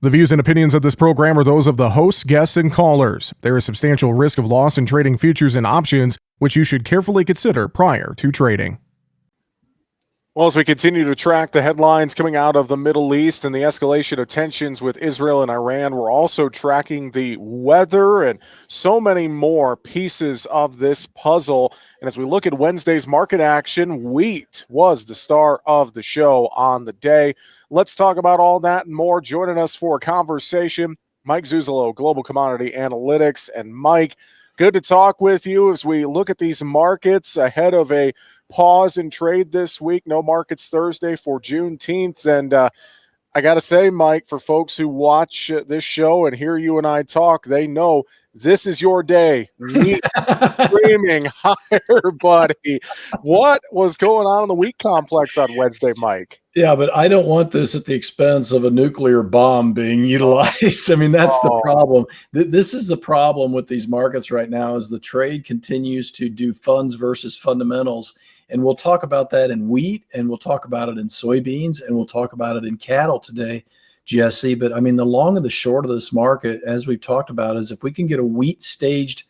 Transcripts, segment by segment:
The views and opinions of this program are those of the hosts, guests, and callers. There is substantial risk of loss in trading futures and options, which you should carefully consider prior to trading. Well, as we continue to track the headlines coming out of the Middle East and the escalation of tensions with Israel and Iran, we're also tracking the weather and so many more pieces of this puzzle. And as we look at Wednesday's market action, wheat was the star of the show on the day. Let's talk about all that and more. Joining us for a conversation, Mike Zuzolo, Global Commodity Analytics. And Mike, good to talk with you as we look at these markets ahead of a pause in trade this week. No markets Thursday for Juneteenth. And I got to say, Mike, for folks who watch this show and hear you and I talk, they know this is your day. Wheat screaming higher, buddy. What was going on in the wheat complex on Wednesday, Mike? Yeah, but I don't want this at the expense of a nuclear bomb being utilized. I mean, that's the problem. This is the problem with these markets right now is the trade continues to do funds versus fundamentals. And we'll talk about that in wheat, and we'll talk about it in soybeans, and we'll talk about it in cattle today, Jesse. But I mean, the long and the short of this market, as we've talked about, is if we can get a wheat staged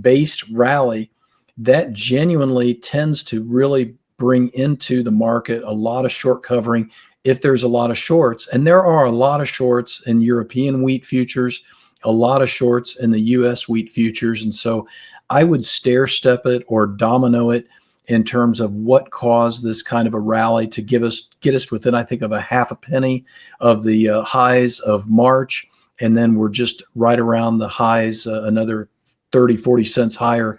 based rally, that genuinely tends to really bring into the market a lot of short covering if there's a lot of shorts. And there are a lot of shorts in European wheat futures, a lot of shorts in the U.S. wheat futures. And so I would stair step it or domino it in terms of what caused this kind of a rally to get us within, I think, of a half a penny of the highs of March. And then we're just right around the highs, another 30, 40 cents higher.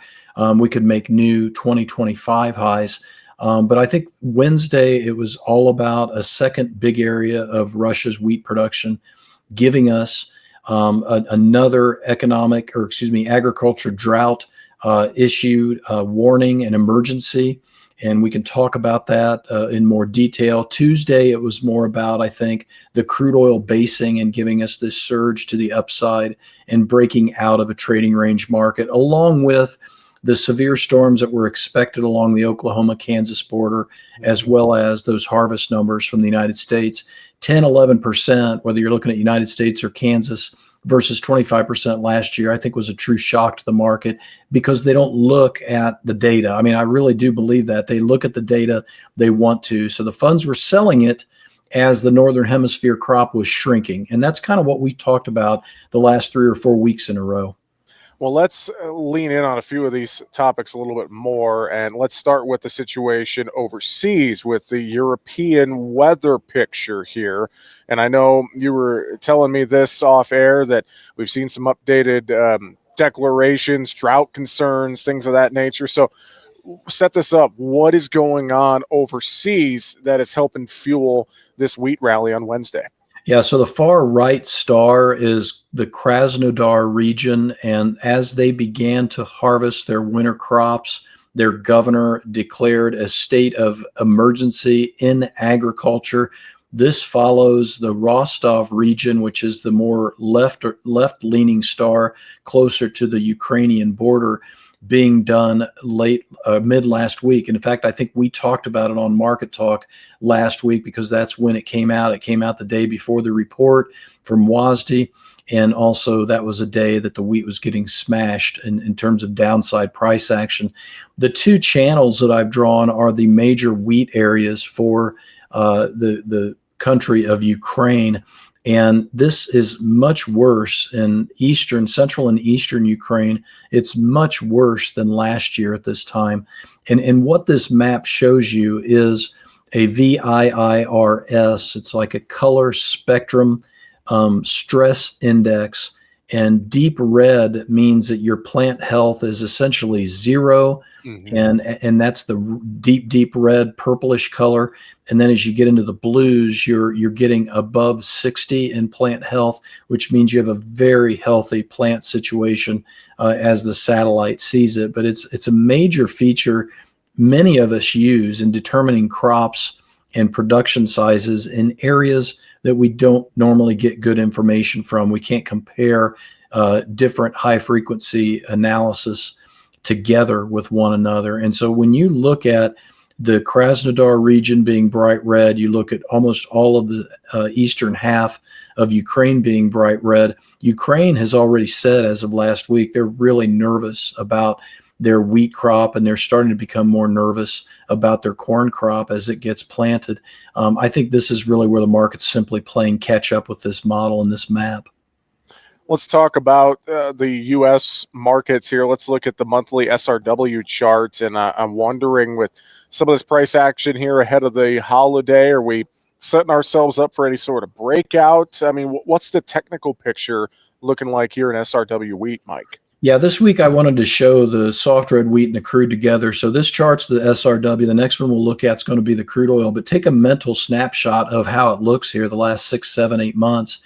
We could make new 2025 highs. But I think Wednesday, it was all about a second big area of Russia's wheat production, giving us another agriculture drought issued warning and emergency. And we can talk about that in more detail. Tuesday, it was more about, I think, the crude oil basing and giving us this surge to the upside and breaking out of a trading range market, along with the severe storms that were expected along the Oklahoma-Kansas border, as well as those harvest numbers from the United States. 10, 11%, whether you're looking at United States or Kansas, versus 25% last year, I think was a true shock to the market because they don't look at the data. I mean, I really do believe that. They look at the data they want to. So the funds were selling it as the Northern Hemisphere crop was shrinking. And that's kind of what we talked about the last 3 or 4 weeks in a row. Well, let's lean in on a few of these topics a little bit more, and let's start with the situation overseas with the European weather picture here. And I know you were telling me this off air that we've seen some updated declarations, drought concerns, things of that nature. So set this up. What is going on overseas that is helping fuel this wheat rally on Wednesday? Yeah, so the far right star is the Krasnodar region, and as they began to harvest their winter crops, their governor declared a state of emergency in agriculture. This follows the Rostov region, which is the more left-leaning star closer to the Ukrainian border, being done mid last week. And in fact, I think we talked about it on Market Talk last week because that's when it came out. It came out the day before the report from WASDE. And also that was a day that the wheat was getting smashed in terms of downside price action. The two channels that I've drawn are the major wheat areas for the country of Ukraine. And this is much worse in central and eastern Ukraine. It's much worse than last year at this time. And what this map shows you is a VIIRS. It's like a color spectrum stress index. And deep red means that your plant health is essentially 0. Mm-hmm. And that's the deep red purplish color. And then as you get into the blues, you're getting above 60 in plant health, which means you have a very healthy plant situation as the satellite sees it. But it's a major feature many of us use in determining crops and production sizes in areas that we don't normally get good information from. We can't compare different high frequency analysis together with one another. And so when you look at the Krasnodar region being bright red. You look at almost all of the eastern half of Ukraine being bright red. Ukraine has already said, as of last week, they're really nervous about their wheat crop, and they're starting to become more nervous about their corn crop as it gets planted. I think this is really where the market's simply playing catch up with this model and this map. Let's talk about the U.S. markets here. Let's look at the monthly SRW charts, and I'm wondering, with some of this price action here ahead of the holiday, are we setting ourselves up for any sort of breakout? I mean, what's the technical picture looking like here in SRW wheat, Mike? Yeah, this week I wanted to show the soft red wheat and the crude together. So this chart's the SRW. The next one we'll look at is going to be the crude oil. But take a mental snapshot of how it looks here the last 6, 7, 8 months,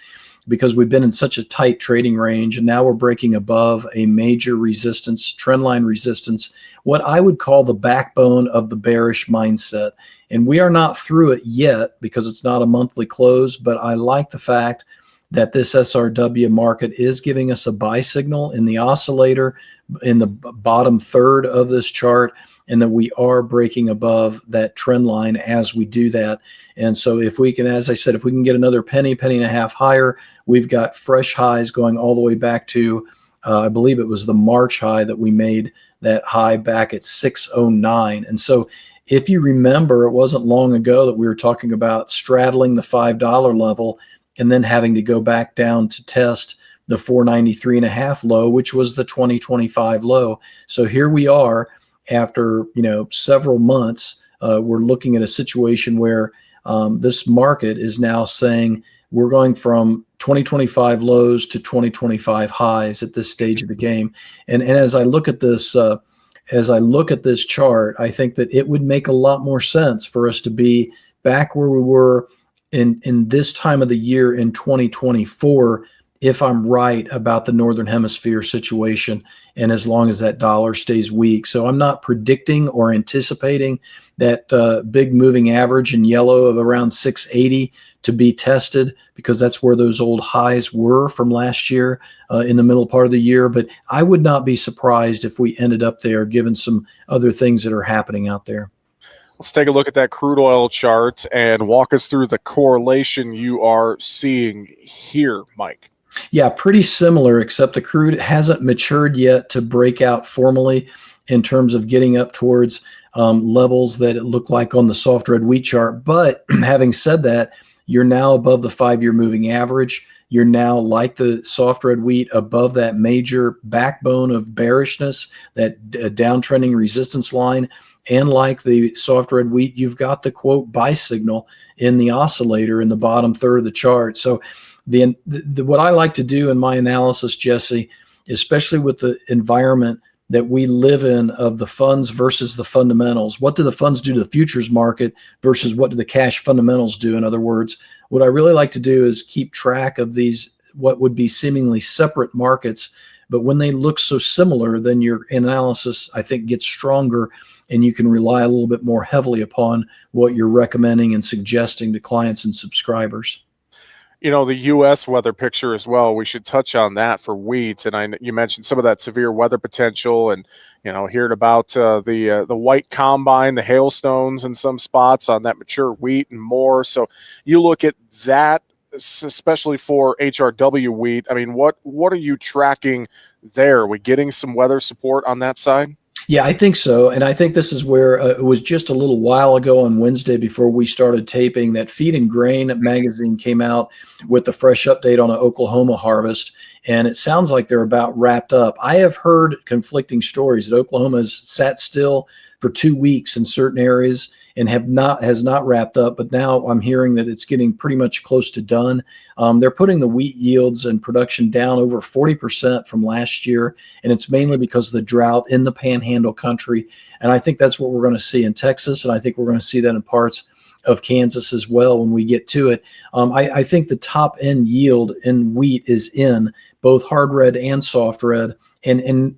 because we've been in such a tight trading range, and now we're breaking above a major resistance, trendline resistance, what I would call the backbone of the bearish mindset. And we are not through it yet because it's not a monthly close, but I like the fact that this SRW market is giving us a buy signal in the oscillator in the bottom third of this chart, and that we are breaking above that trend line as we do that. And so if we can, as I said, if we can get another penny and a half higher, we've got fresh highs going all the way back to, I believe it was the March high that we made that high back at 609. And so if you remember, it wasn't long ago that we were talking about straddling the $5 level and then having to go back down to test the 493.5 low, which was the 2025 low. So here we are after, several months. We're looking at a situation where this market is now saying we're going from 2025 lows to 2025 highs at this stage of the game. And as I look at this, chart, I think that it would make a lot more sense for us to be back where we were in this time of the year in 2024, if I'm right about the Northern Hemisphere situation, and as long as that dollar stays weak. So I'm not predicting or anticipating that big moving average in yellow of around 680 to be tested, because that's where those old highs were from last year in the middle part of the year. But I would not be surprised if we ended up there, given some other things that are happening out there. Let's take a look at that crude oil chart and walk us through the correlation you are seeing here, Mike. Yeah, pretty similar, except the crude hasn't matured yet to break out formally in terms of getting up towards levels that it looked like on the soft red wheat chart. But having said that, you're now above the 5-year moving average. You're now, like the soft red wheat, above that major backbone of bearishness, that downtrending resistance line. And like the soft red wheat, you've got the quote buy signal in the oscillator in the bottom third of the chart. So what I like to do in my analysis, Jesse, especially with the environment that we live in of the funds versus the fundamentals, what do the funds do to the futures market versus what do the cash fundamentals do? In other words, what I really like to do is keep track of these, what would be seemingly separate markets, but when they look so similar, then your analysis, I think, gets stronger, and you can rely a little bit more heavily upon what you're recommending and suggesting to clients and subscribers. The U.S. weather picture as well, we should touch on that for wheat. And you mentioned some of that severe weather potential, and, hearing about the white combine, the hailstones in some spots on that mature wheat and more. So you look at that, especially for HRW wheat. I mean, what are you tracking there? Are we getting some weather support on that side? Yeah, I think so. And I think this is where it was just a little while ago on Wednesday before we started taping that Feed and Grain magazine came out with the fresh update on an Oklahoma harvest. And it sounds like they're about wrapped up. I have heard conflicting stories that Oklahoma has sat still for 2 weeks in certain areas and has not wrapped up. But now I'm hearing that it's getting pretty much close to done. They're putting the wheat yields and production down over 40% from last year. And it's mainly because of the drought in the Panhandle country. And I think that's what we're going to see in Texas. And I think we're going to see that in parts of Kansas as well when we get to it. I think the top end yield in wheat is in both hard red and soft red. And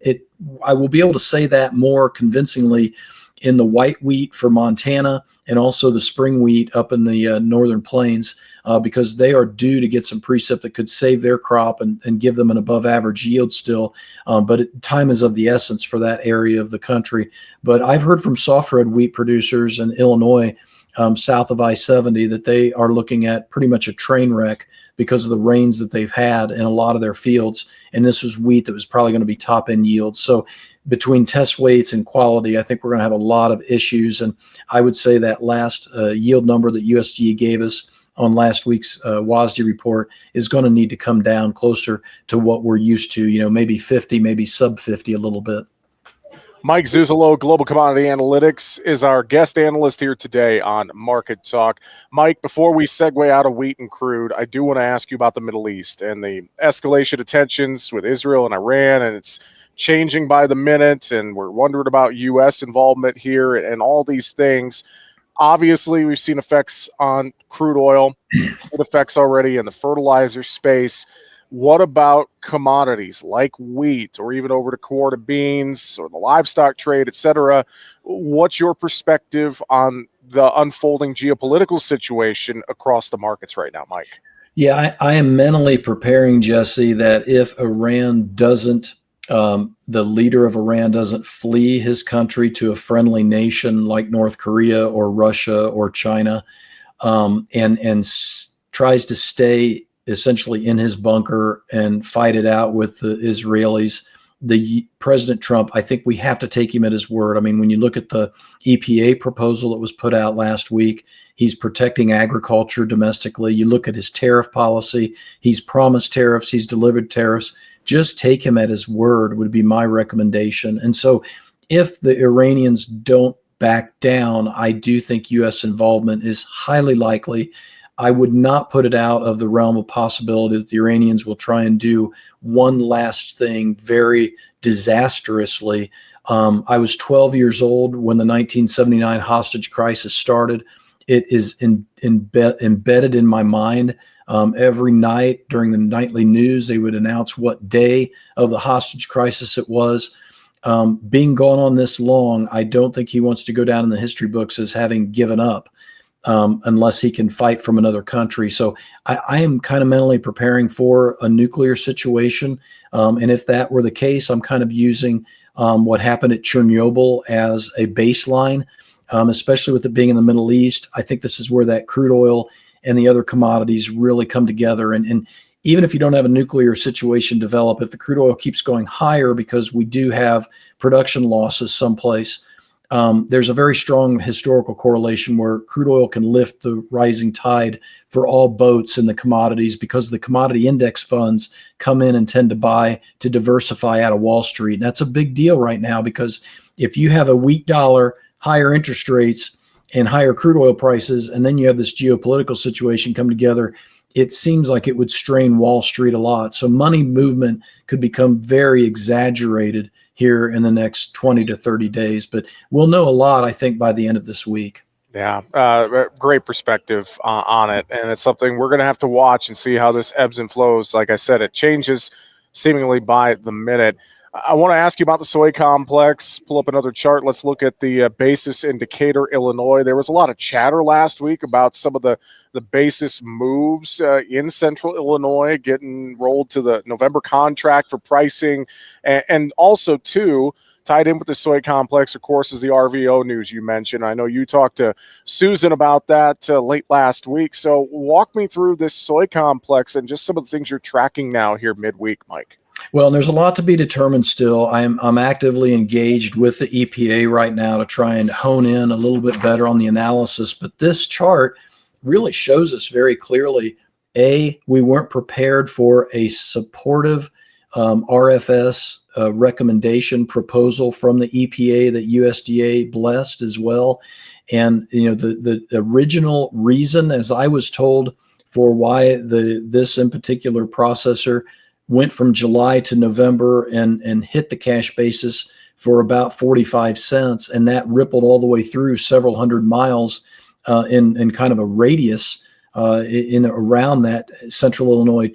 I will be able to say that more convincingly in the white wheat for Montana and also the spring wheat up in the northern plains, because they are due to get some precip that could save their crop and give them an above average yield still. But time is of the essence for that area of the country. But I've heard from soft red wheat producers in Illinois, south of I-70, that they are looking at pretty much a train wreck because of the rains that they've had in a lot of their fields. And this was wheat that was probably going to be top end yields. So between test weights and quality, I think we're going to have a lot of issues. And I would say that last yield number that USDA gave us on last week's WASDE report is going to need to come down closer to what we're used to, maybe 50, maybe sub 50 a little bit. Mike Zuzolo, Global Commodity Analytics, is our guest analyst here today on Market Talk. Mike, before we segue out of wheat and crude, I do want to ask you about the Middle East and the escalation of tensions with Israel and Iran, and it's changing by the minute, and we're wondering about U.S. involvement here and all these things. Obviously, we've seen effects on crude oil, seen effects already in the fertilizer space. What about commodities like wheat or even over to quarter beans or the livestock trade, et cetera? What's your perspective on the unfolding geopolitical situation across the markets right now, Mike? Yeah, I am mentally preparing, Jesse, that if Iran doesn't, the leader of Iran doesn't flee his country to a friendly nation like North Korea or Russia or China, tries to stay essentially in his bunker and fight it out with the Israelis, President Trump, I think we have to take him at his word. I mean, when you look at the EPA proposal that was put out last week, he's protecting agriculture domestically. You look at his tariff policy, he's promised tariffs, he's delivered tariffs. Just take him at his word would be my recommendation. And so if the Iranians don't back down, I do think U.S. involvement is highly likely. I would not put it out of the realm of possibility that the Iranians will try and do one last thing very disastrously. I was 12 years old when the 1979 hostage crisis started. It is embedded in my mind. Every night during the nightly news, they would announce what day of the hostage crisis it was. Being gone on this long, I don't think he wants to go down in the history books as having given up. Unless he can fight from another country. So I am kind of mentally preparing for a nuclear situation. And if that were the case, I'm kind of using what happened at Chernobyl as a baseline, especially with it being in the Middle East. I think this is where that crude oil and the other commodities really come together. And even if you don't have a nuclear situation develop, if the crude oil keeps going higher because we do have production losses someplace, there's a very strong historical correlation where crude oil can lift the rising tide for all boats in the commodities because the commodity index funds come in and tend to buy to diversify out of Wall Street. And that's a big deal right now because if you have a weak dollar, higher interest rates, and higher crude oil prices, and then you have this geopolitical situation come together, it seems like it would strain Wall Street a lot. So money movement could become very exaggerated here in the next 20 to 30 days. But we'll know a lot, I think, by the end of this week. Yeah, great perspective on it. And it's something we're going to have to watch and see how this ebbs and flows. Like I said, it changes seemingly by the minute. I want to ask you about the soy complex. Pull up another chart. Let's look at the basis indicator, Illinois. There was a lot of chatter last week about some of the basis moves in central Illinois getting rolled to the November contract for pricing. And also, too, tied in with the soy complex, of course, is the RVO news you mentioned. I know you talked to Susan about that late last week. So walk me through this soy complex and just some of the things you're tracking now here midweek, Mike. Well, there's a lot to be determined still. I'm actively engaged with the EPA right now to try and hone in a little bit better on the analysis. But this chart really shows us very clearly, we weren't prepared for a supportive RFS recommendation proposal from the EPA that USDA blessed as well. And, the original reason, as I was told, for why this in particular processor went from July to November and hit the cash basis for about 45 cents. And that rippled all the way through several hundred miles in kind of a radius in around that central Illinois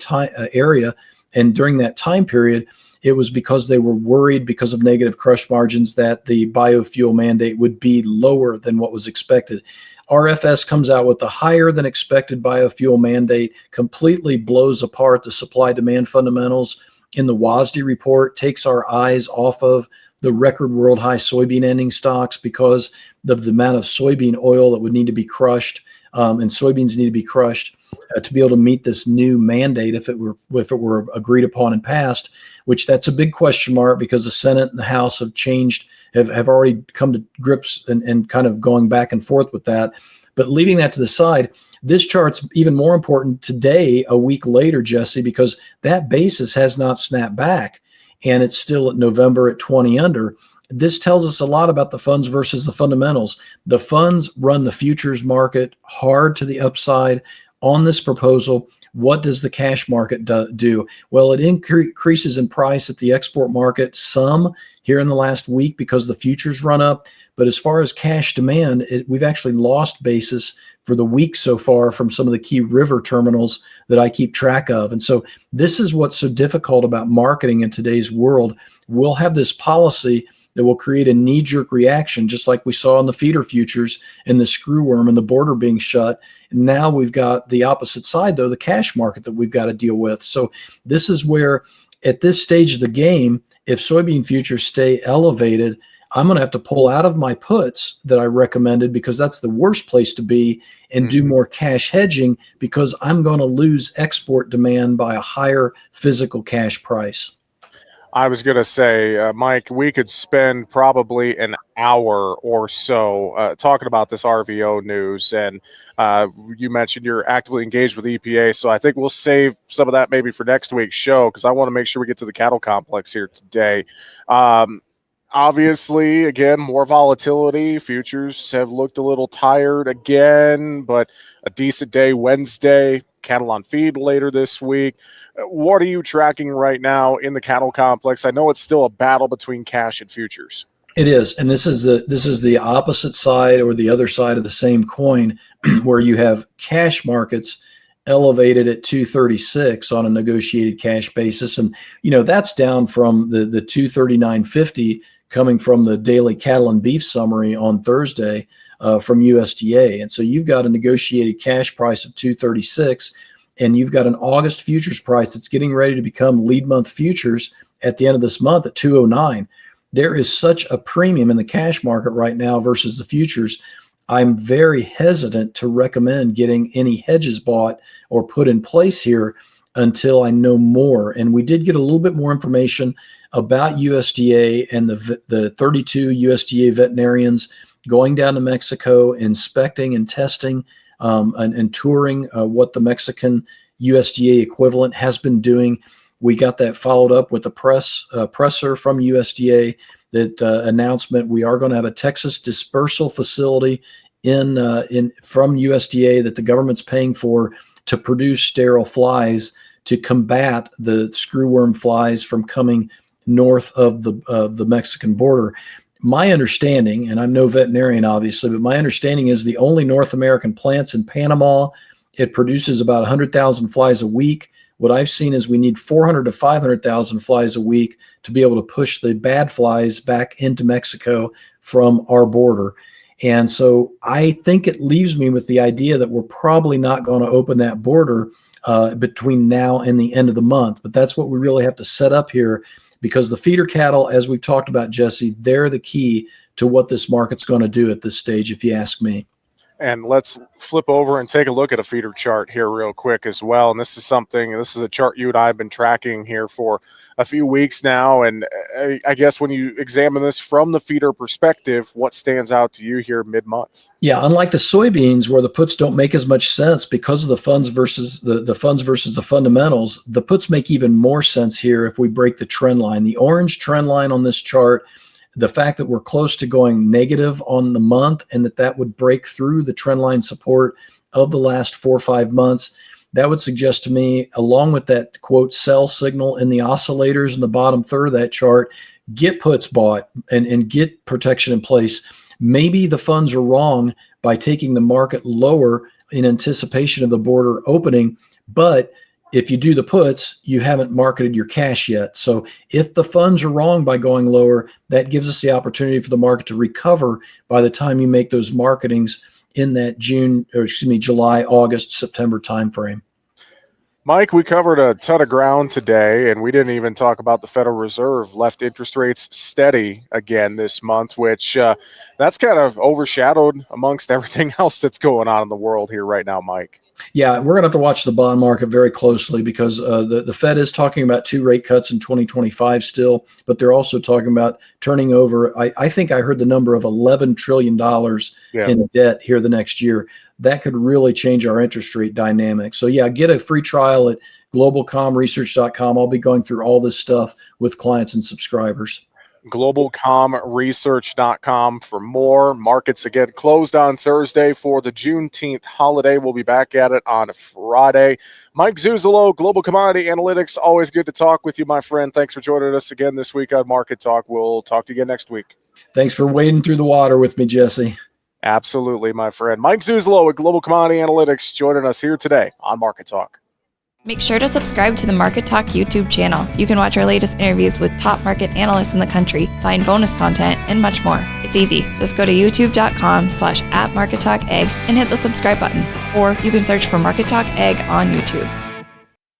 area. And during that time period, it was because they were worried because of negative crush margins that the biofuel mandate would be lower than what was expected. RFS comes out with a higher than expected biofuel mandate, completely blows apart the supply demand fundamentals in the WASDE report, takes our eyes off of the record world high soybean ending stocks because of the amount of soybean oil that would need to be crushed, and soybeans need to be crushed to be able to meet this new mandate if it were agreed upon and passed, which that's a big question mark because the Senate and the House have changed, have already come to grips and kind of going back and forth with that. But leaving that to the side, this chart's even more important today, a week later, Jesse, because that basis has not snapped back and it's still at November at 20 under. This tells us a lot about the funds versus the fundamentals. The funds run the futures market hard to the upside on this proposal. What does the cash market do? Well, it increases in price at the export market some here in the last week because the futures run up. But as far as cash demand, we've actually lost basis for the week so far from some of the key river terminals that I keep track of. And so this is what's so difficult about marketing in today's world. We'll have this policy that will create a knee-jerk reaction, just like we saw in the feeder futures and the screw worm and the border being shut. And now we've got the opposite side, though, the cash market that we've got to deal with. So this is where, at this stage of the game, if soybean futures stay elevated, I'm going to have to pull out of my puts that I recommended because that's the worst place to be and do more cash hedging because I'm going to lose export demand by a higher physical cash price. I was going to say, Mike, we could spend probably an hour or so talking about this RVO news. And you mentioned you're actively engaged with EPA. So I think we'll save some of that maybe for next week's show because I want to make sure we get to the cattle complex here today. Obviously, again, more volatility. Futures have looked a little tired again, but a decent day Wednesday. Cattle on feed later this week. What are you tracking right now in the cattle complex? I know it's still a battle between cash and futures. It is, and this is the opposite side or the other side of the same coin, where you have cash markets elevated at 236 on a negotiated cash basis, and that's down from the 239.50 coming from the daily cattle and beef summary on Thursday from USDA. And so you've got a negotiated cash price of 236, and you've got an August futures price that's getting ready to become lead month futures at the end of this month at 209. There is such a premium in the cash market right now versus the futures. I'm very hesitant to recommend getting any hedges bought or put in place here until I know more. And we did get a little bit more information about USDA and the 32 USDA veterinarians going down to Mexico, inspecting and testing and touring what the Mexican USDA equivalent has been doing. We got that followed up with a presser from USDA that announcement. We are going to have a Texas dispersal facility from USDA that the government's paying for to produce sterile flies to combat the screwworm flies from coming north of the Mexican border. My understanding, and I'm no veterinarian obviously, but my understanding is the only North American plants in Panama, it produces about 100,000 flies a week. What I've seen is we need 400 to 500,000 flies a week to be able to push the bad flies back into Mexico from our border. And so I think it leaves me with the idea that we're probably not going to open that border between now and the end of the month. But that's what we really have to set up here, because the feeder cattle, as we've talked about, Jesse, they're the key to what this market's going to do at this stage, if you ask me. And let's flip over and take a look at a feeder chart here real quick as well. And this is a chart you and I have been tracking here for a few weeks now. And I guess when you examine this from the feeder perspective, what stands out to you here mid-month? Yeah, unlike the soybeans where the puts don't make as much sense because of the funds versus the funds versus the fundamentals, the puts make even more sense here if we break the trend line. The orange trend line on this chart, the fact that we're close to going negative on the month and that would break through the trend line support of the last 4 or 5 months, that would suggest to me, along with that quote sell signal in the oscillators in the bottom third of that chart, get puts bought and get protection in place. Maybe the funds are wrong by taking the market lower in anticipation of the border opening, but if you do the puts, you haven't marketed your cash yet. So if the funds are wrong by going lower, that gives us the opportunity for the market to recover by the time you make those marketings in that July, August, September timeframe. Mike, we covered a ton of ground today, and we didn't even talk about the Federal Reserve left interest rates steady again this month, which that's kind of overshadowed amongst everything else that's going on in the world here right now, Mike. Yeah, we're going to have to watch the bond market very closely because the Fed is talking about 2 rate cuts in 2025 still, but they're also talking about turning over, I think I heard the number of $11 trillion in debt here the next year. That could really change our interest rate dynamic. So yeah, get a free trial at globalcomresearch.com. I'll be going through all this stuff with clients and subscribers. globalcomresearch.com for more. Markets again closed on Thursday for the Juneteenth holiday. We'll be back at it on Friday. Mike Zuzolo, Global Commodity Analytics. Always good to talk with you, my friend. Thanks for joining us again this week on Market Talk. We'll talk to you again next week. Thanks for wading through the water with me, Jesse. Absolutely, my friend. Mike Zuzolo with Global Commodity Analytics joining us here today on Market Talk. Make sure to subscribe to the Market Talk YouTube channel. You can watch our latest interviews with top market analysts in the country, find bonus content, and much more. It's easy. Just go to youtube.com/@MarketTalkAg and hit the subscribe button. Or you can search for Market Talk Ag on YouTube.